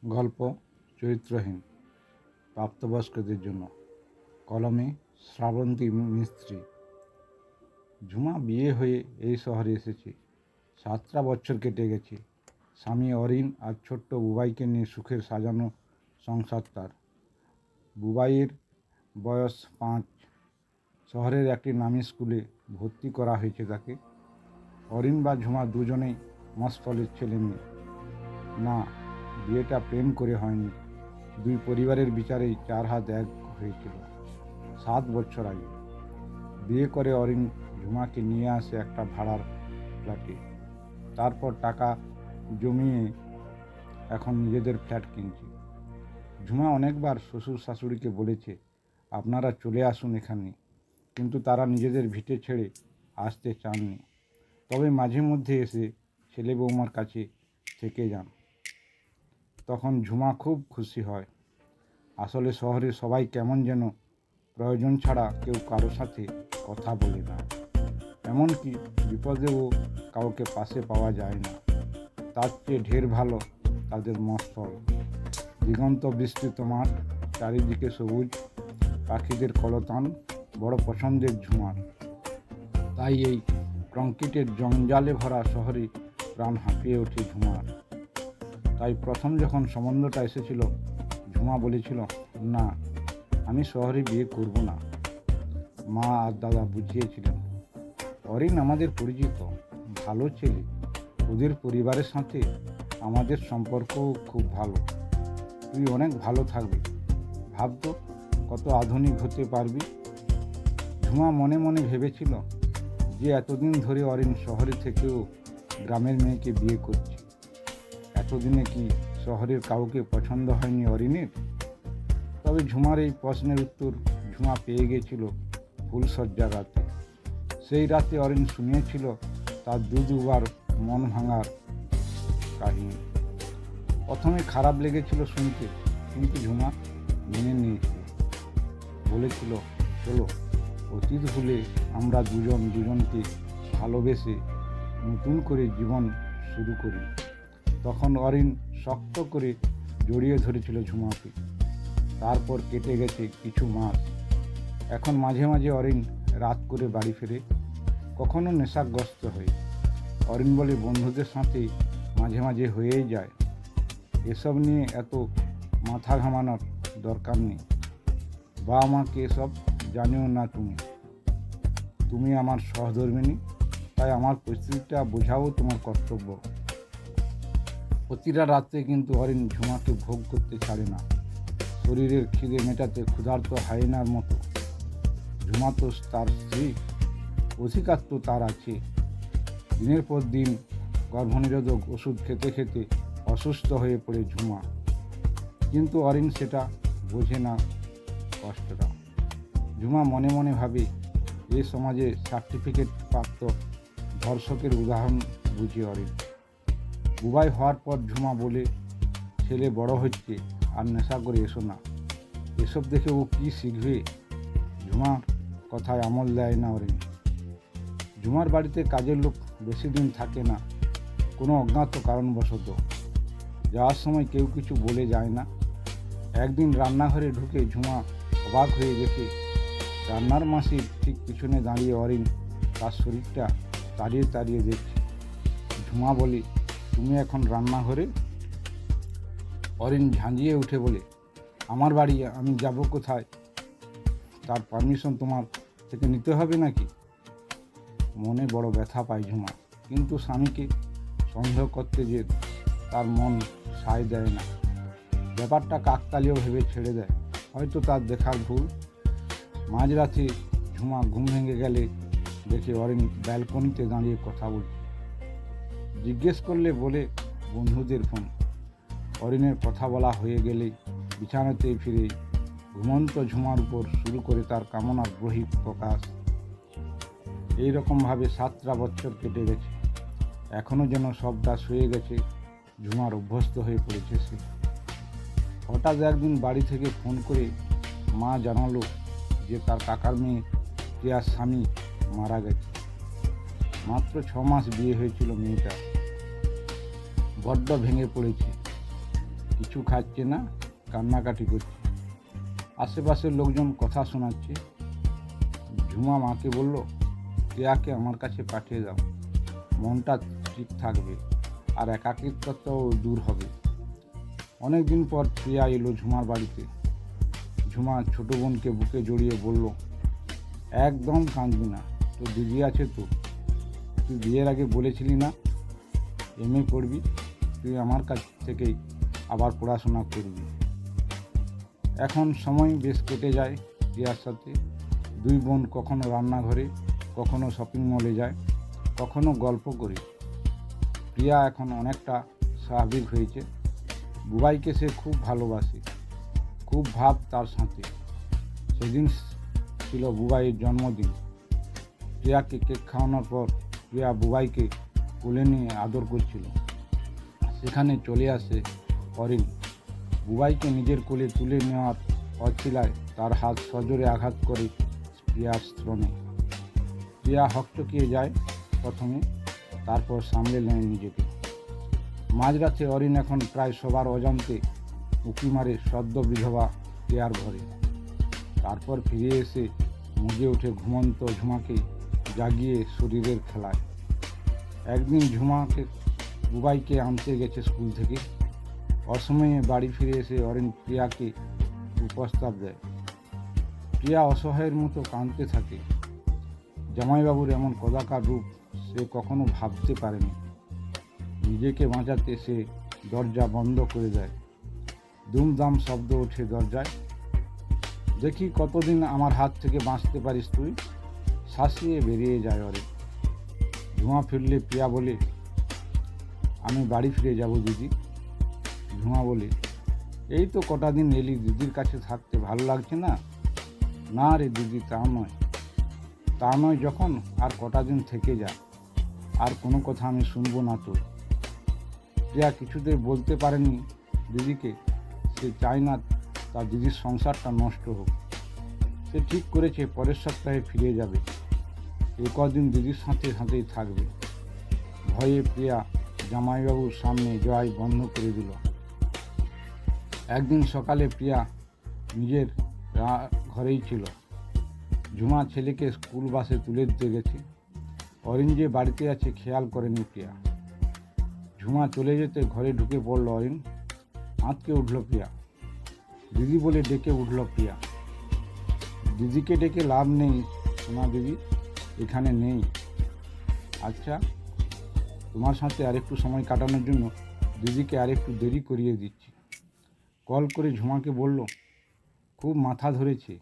গল্প চরিত্রহীন প্রাপ্তবয়স্কদের জন্য। কলমে শ্রাবন্তী মিস্ত্রি। ঝুমা বিয়ে হয়ে এই শহরে এসেছে। 7টা বছর কেটে গেছে। স্বামী অরিন আর ছোট্ট বুবাইকে নিয়ে সুখের সাজানো সংসার তার। বুবাইয়ের বয়স 5। শহরের একটি নামী স্কুলে ভর্তি করা হয়েছে তাকে। অরিন বা ঝুমা দুজনেই মস্তলের ছেলে মেয়ে। না, বিয়েটা প্রেম করে হয়নি। দুই পরিবারের বিচারেই 4 হাত এক হয়েছিল 7 বছর আগে। বিয়ে করে অরিন ঝুমাকে নিয়ে আসে একটা ভাড়ার ফ্ল্যাটে। তারপর টাকা জমিয়ে এখন নিজেদের ফ্ল্যাট কিনছে। ঝুমা অনেকবার শ্বশুর শাশুড়িকে বলেছে আপনারা চলে আসুন এখানে, কিন্তু তারা নিজেদের ভিটে ছেড়ে আসতে চাননি। তবে মাঝে মধ্যে এসে ছেলে বৌমার কাছে থেকে যান। তখন ঝুমা খুব খুশি হয়। আসলে শহরে সবাই কেমন যেন প্রয়োজন ছাড়া কেউ কারো সাথে কথা বলে না। এমনকি বিপদেও কাউকে পাশে পাওয়া যায় না। তার চেয়ে ঢের ভালো তাদের মস্তল। দিগন্ত বিস্তৃত মাঠ, চারিদিকে সবুজ, পাখিদের কলতান বড় পছন্দের ঝুমার। তাই এই কংক্রিটের জঞ্জালে ভরা শহরে প্রাণ হাঁপিয়ে ওঠে ঝুমার। তাই প্রথম যখন সম্বন্ধটা এসেছিল, ঝুমা বলেছিল, না, আমি শহরে বিয়ে করব না। মা আর দাদা বুঝিয়েছিলেন, অরিন আমাদের পরিচিত, ভালো ছেলে, ওদের পরিবারের সাথে আমাদের সম্পর্কও খুব ভালো, তুই অনেক ভালো থাকবি। ভাবতো কত আধুনিক হতে পারবি। ঝুমা মনে মনে ভেবেছিল যে এতদিন ধরে অরিন শহরে থেকেও গ্রামের মেয়েকে বিয়ে করছে। এতদিনে কি শহরের কাউকে পছন্দ হয়নি অরিনের? তবে ঝুমার এই প্রশ্নের উত্তর ঝুমা পেয়ে গেছিল ফুলসজ্জার রাতে। সেই রাতে অরিন শুনিয়েছিল তার দুবার মন ভাঙার কাহিনী। প্রথমে খারাপ লেগেছিল শুনতে, কিন্তু ঝুমা মেনে নিয়েছিল। বলেছিল, চলো অতীত ভুলে আমরা দুজনকে ভালোবেসে নতুন করে জীবন শুরু করি। তখন অরিন শক্ত করে জড়িয়ে ধরেছিল ঝুমাকে। তারপর কেটে গেছে কিছু মাস। এখন মাঝে মাঝে অরিন রাত করে বাড়ি ফেরে, কখনো নেশাগ্রস্ত হয়ে। অরিন বলে, বন্ধুদের সাথে মাঝে মাঝে হয়েই যায়, এসব নিয়ে এত মাথা ঘামানোর দরকার নেই। বাবা মাকে এসব জানিও না তুমি আমার সহধর্মিণী, তাই আমার পরিস্থিতিটা বোঝাও তোমার কর্তব্য। প্রতিটা রাত্রে কিন্তু অরিন ঝুমাকে ভোগ করতে ছাড়ে না। শরীরের খিদে মেটাতে ক্ষুধার্ত হায়েনার মতো। ঝুমা তো তার স্ত্রী, অধিকার তো তার আছে। দিনের পর দিন গর্ভনিরোধক ওষুধ খেতে খেতে অসুস্থ হয়ে পড়ে ঝুমা, কিন্তু অরিন সেটা বোঝে না কষ্টটা। ঝুমা মনে মনে ভাবে, এ সমাজে সার্টিফিকেট প্রাপ্ত ধর্ষকের উদাহরণ বুঝে অরিন। বুবাই হওয়ার পর ঝুমা বলে, ছেলে বড় হচ্ছে, আর নেশা করে এসো না। এসব দেখে ও কি শিখবে? ঝুমার কথায় আমল দেয় না অরিন। ঝুমার বাড়িতে কাজের লোক বেশি দিন থাকে না, কোনো অজ্ঞাত কারণবশত। যাওয়ার সময় কেউ কিছু বলে যায় না। একদিন রান্নাঘরে ঢুকে ঝুমা অবাক হয়ে দেখে রান্নার মাসির ঠিক পিছনে দাঁড়িয়ে অরিন তার শরীরটা তাড়িয়ে তাড়িয়ে দেখছে। ঝুমা বলে, তুমি এখন রান্নাঘরে? অরিন ঝাঁঝিয়ে উঠে বলে, আমার বাড়ি, আমি যাব কোথায়? তার পারমিশন তোমার থেকে নিতে হবে নাকি? মনে বড় ব্যথা পায় ঝুমা, কিন্তু স্বামীকে সন্দেহ করতে যে তার মন সায় দেয় না। ব্যাপারটা কাকতালীয় ভেবে ছেড়ে দেয়, হয়তো তার দেখার ভুল। মাঝরাতে ঝুমা ঘুম ভেঙে গেলে দেখে অরিন ব্যালকনিতে দাঁড়িয়ে কথা বলছে। জিজ্ঞেস করলে বলে, বন্ধুদের ফোন। অরিনের কথা বলা হয়ে গেলেই বিছানাতেই ফিরে ঘুমন্ত ঝুমার উপর শুরু করে তার কামনার বহিঃ প্রকাশ। এইরকমভাবে 7টা বছর কেটে গেছে। এখনও যেন সবটা শুয়ে গেছে, ঝুমার অভ্যস্ত হয়ে পড়েছে সে। হঠাৎ একদিন বাড়ি থেকে ফোন করে মা জানালো যে তার কাকার মেয়ে প্রিয়ার স্বামী মারা গেছে। মাত্র 6 মাস বিয়ে হয়েছিল মেয়েটা। বড্ড ভেঙে পড়েছে। কিছু খাচ্ছে না, কান্নাকাটি করছে। আশেপাশের লোকজন কথা শোনাচ্ছে। ঝুমা মাকে বলল, প্রিয়াকে আমার কাছে পাঠিয়ে দাও, মনটা ঠিক থাকবে আর একাকিত্বটাও দূর হবে। অনেক দিন পর প্রিয়া এলো ঝুমার বাড়িতে। ঝুমা ছোট বোনকে বুকে জড়িয়ে বলল, একদম কাঁদবি না, তোর দিদি আছে তো। তুই বিয়ের আগে বলেছিলি না এমএ পড়বি, তুই আমার কাছ থেকেই আবার পড়াশোনা করবি। এখন সময় বেশ কেটে যায় প্রিয়ার সাথে। দুই বোন কখনো রান্নাঘরে, কখনো শপিং মলে যায়, কখনো গল্প করি। প্রিয়া এখন অনেকটা স্বাভাবিক হয়েছে। বুবাইকে সে খুব ভালোবাসে, খুব ভাব তার সাথে। সেদিন ছিল বুবাইয়ের জন্মদিন। প্রিয়াকে কেক খাওয়ানোর পর প্রিয়া বুবাইকে কোলে নিয়ে আদর করছিল। সেখানে চলে আসে অরিন। বুবাইকে নিজের কোলে তুলে নেওয়ার অছিলায় তার হাত সজোরে আঘাত করে প্রিয়ার স্তনে। প্রিয়া হকচকিয়ে যায় প্রথমে, তারপর সামলে নেয় নিজেকে। মাঝরাতে অরিন এখন প্রায় সবার অজান্তে উঁকি মারে সদ্য বিধবা প্রিয়ার ঘরে। তারপর ফিরে এসে মুজে ওঠে ঘুমন্ত ঝুমাকে জাগিয়ে শরীরের খেলায়। একদিন ঝুমাকে বুবাইকে আনতে গেছে স্কুল থেকে। অসময়ে বাড়ি ফিরে এসে অরিন প্রিয়াকে প্রস্তাব দেয়। প্রিয়া অসহায়ের মতো কাঁদতে থাকে। জামাইবাবুর এমন কদাকার রূপ সে কখনো ভাবতে পারেনি। নিজেকে বাঁচাতে সে দরজা বন্ধ করে দেয়। দুমদাম শব্দ ওঠে দরজায়। দেখি কতদিন আমার হাত থেকে বাঁচতে পারিস তুই। শাসিয়ে বেরিয়ে যায় অরিন। ঝুমা ফিরলে প্রিয়া বলে, আমি বাড়ি ফিরে যাব দিদি। ঝুমা বলে, এই তো কটা দিন এলি, দিদির কাছে থাকতে ভালো লাগছে না? না রে দিদি, তা নয় যখন আর কটা দিন থেকে যা, আর কোনো কথা আমি শুনবো না তোর। প্রিয়া কিছুতেই বলতে পারেনি দিদিকে সে চায় না তার দিদির সংসারটা নষ্ট হোক। সে ঠিক করেছে পরের সপ্তাহে ফিরে যাবে, এ কদিন দিদির সাথেই থাকবে। ভয়ে প্রিয়া জামাইবাবুর সামনে যাওয়াই বন্ধ করে দিল। একদিন সকালে প্রিয়া নিজের ঘরেই ছিল। ঝুমা ছেলেকে স্কুল বাসে তুলে দিতে গেছে। অরিন যে বাড়িতে আছে খেয়াল করেনি প্রিয়া। ঝুমা চলে যেতে ঘরে ঢুকে পড়ল অরিন। আঁতকে উঠল প্রিয়া। দিদি বলে ডেকে উঠল প্রিয়া। দিদিকে ডেকে লাভ নেই সোনা, দিদি এখানে নেই। আচ্ছা, তোমার সাথে আরেকটু সময় কাটানোর জন্য দিদিকে আরেকটু দেরি করিয়ে দিচ্ছি। কল করে ঝুমাকে বলল, খুব মাথা ধরেছে,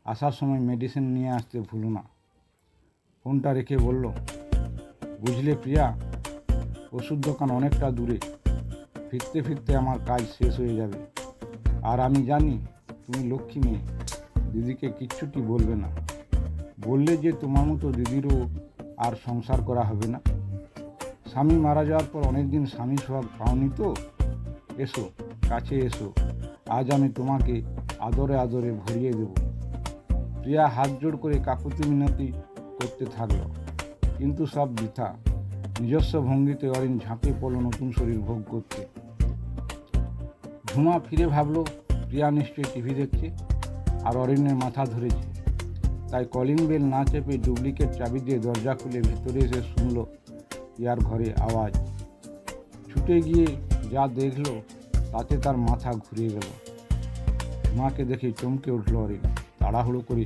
আসার সময় মেডিসিন নিয়ে আসতে ভুলো না। ফোনটা রেখে বলল, বুঝলে প্রিয়া, ওষুধ দোকান অনেকটা দূরে, ফিরতে ফিরতে আমার কাজ শেষ হয়ে যাবে। আর আমি জানি তুমি লক্ষ্মী মেয়ে, দিদিকে কিচ্ছুটি বলবে না। বললে যে তোমার মতো দিদিরও আর সংসার করা হবে না। স্বামী মারা যাওয়ার পর অনেকদিন স্বামী সোহাগ পাওনি তো। এসো, কাছে এসো, আজ আমি তোমাকে আদরে আদরে ভরিয়ে দেব। প্রিয়া হাত জোড় করে কাকুতি মিনতি করতে থাকল, কিন্তু সব বৃথা। নিজস্ব ভঙ্গিতে অরিন ঝাঁপিয়ে পড়ল নতুন শরীর ভোগ করতে। ঝুমা ফিরে ভাবল প্রিয়া নিশ্চয়ই টিভি দেখছে আর অরিনের মাথা ধরেছে। তাই কলিং বেল না চেপে ডুপ্লিকেট চাবি দিয়ে দরজা খুলে ভেতরে এসে শুনল প্রিয়ার ঘরে আওয়াজ। ছুটে গিয়ে যা দেখল তাতে তার মাথা ঘুরে গেল। ঝুমাকে দেখে চমকে উঠল অরিন। তাড়াহুড়ো করে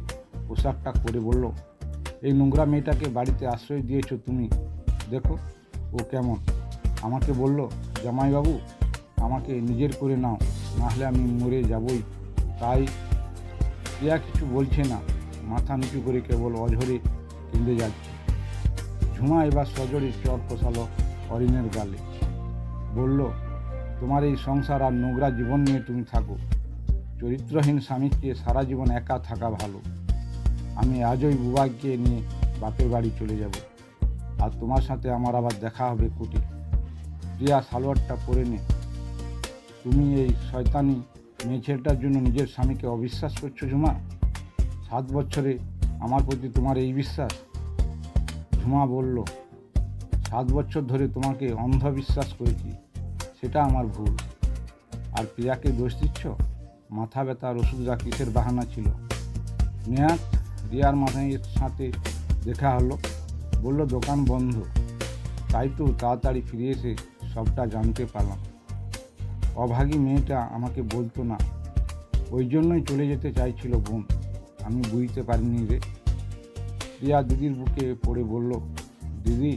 পোশাকটা করে বলল, এই নোংরা মেয়েটাকে বাড়িতে আশ্রয় দিয়েছ তুমি, দেখো ও কেমন। আমাকে বলল, জামাইবাবু আমাকে নিজের করে নাও, নাহলে আমি মরে যাবই। তাই প্রিয়া কিছু বলছে না, মাথা নিচু করে কেবল অঝরে কেঁদে যাচ্ছে। ঝুমা এবার সজোরে চট কষালো অরিনের গালে। বলল, তোমার এই সংসার আর নোংরা জীবন নিয়ে তুমি থাকো। চরিত্রহীন স্বামীর চেয়ে সারা জীবন একা থাকা ভালো। আমি আজই বুবাইকে নিয়ে বাপের বাড়ি চলে যাব, আর তোমার সাথে আমার আবার দেখা হবে কুটি। প্রিয়া সালোয়ারটা পরে নে। তুমি এই শয়তানি মেয়ে ছেলেটার জন্য নিজের স্বামীকে অবিশ্বাস করছো ঝুমা? 7 বছরে আমার প্রতি তোমার এই বিশ্বাস? ঝুমা বলল, 7 বছর ধরে তোমাকে অন্ধবিশ্বাস করেছি, সেটা আমার ভুল। আর প্রিয়াকে দোষ দিচ্ছ? মাথা ব্যথার ওষুধরা কিসের বাহানা ছিল? নেহাত রিয়ার মাথায়ের সাথে দেখা হলো, বলল দোকান বন্ধ। তাই তো তাড়াতাড়ি ফিরে এসে সবটা জানতে পারলাম। অভাগী মেয়েটা আমাকে বলতো না, ওই জন্যই চলে যেতে চাইছিল বোন। আমি বুঝতে পারিনি রে। প্রিয়া দিদির বুকে পড়ে বলল, দিদি,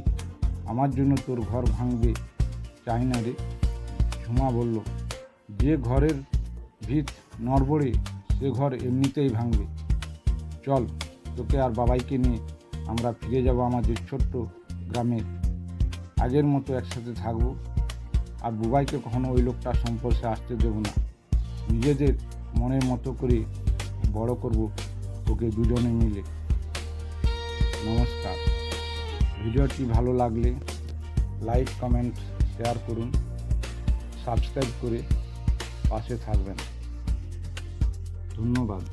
আমার জন্য তোর ঘর ভাঙবে চাই না রে। ঝুমা বলল, যে ঘরের ভিত নড়বড়ে সে ঘর এমনিতেই ভাঙবে। চল, তোকে আর বাবাইকে নিয়ে আমরা ফিরে যাব আমাদের ছোট্ট গ্রামে। আগের মতো একসাথে থাকবো, আর বুবাইকে কখনো ওই লোকটার সংস্পর্শে আসতে দেব না। নিজেদের মনের মতো করে বড় করব ওকে দুজনে মিলে। নমস্কার। ভিডিওটি ভালো লাগলে লাইক, কমেন্ট, শেয়ার করুন। সাবস্ক্রাইব করে পাশে থাকবেন। ধন্যবাদ।